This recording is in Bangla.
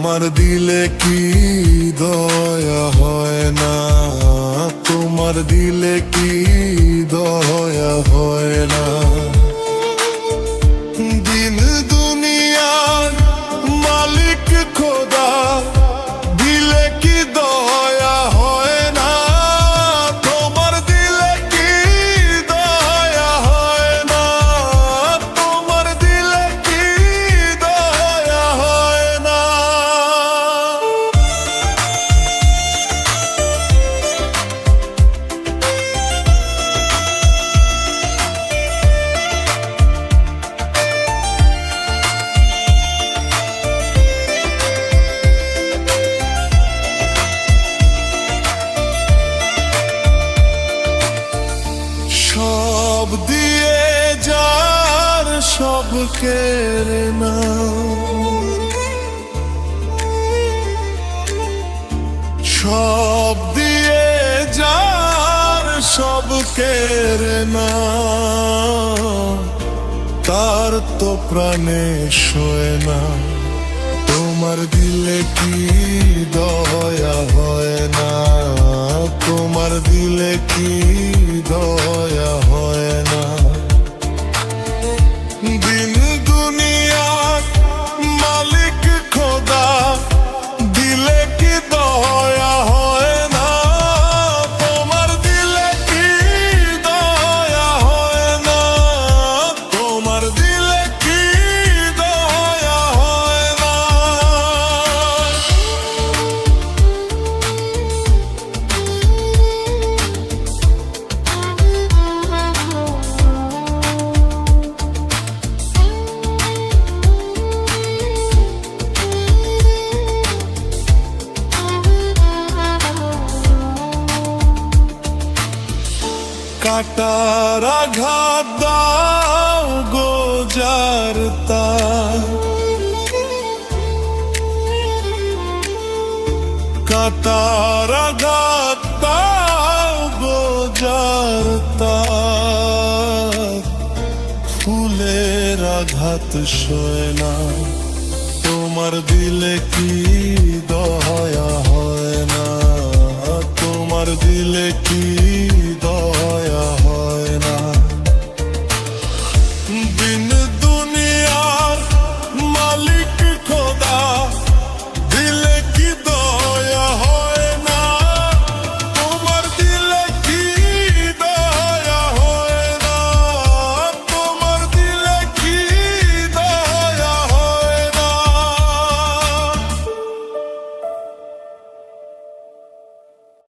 তোমার দিলে কি দয়া হয় না, তোমার দিলে কি দয়া হয় না। দিন দুনিয়ার মালিক খোদা, দিলে কি দয়া হয় না, তোমার দিলে কি দয়া হয় না, তোমার দিলে কি দয়া হয় না। সব দিয়ে যার সব কেড়ে নাও, সব দিয়ে যার সব কেড়ে নাও, তার তো প্রাণে শোয় না। তোমার দিলে কি দয়া হয় না, তোমার দিলে কি দয়া হয় না। দিন দুনিয়ার মালিক খোদা, দিলে কি দয়া হয় না, তোমার দিলে কি দয়া হয় না, তোমার দিলে কি দয়া হয় না। কাটার আঘাত দাও গো যার তার, কাটার আঘাত দাও গো যার তার, ফুলের আঘাত সয় না, তোমার দিলে কি দয়া হয় না, তোমার দিলে কি দয়া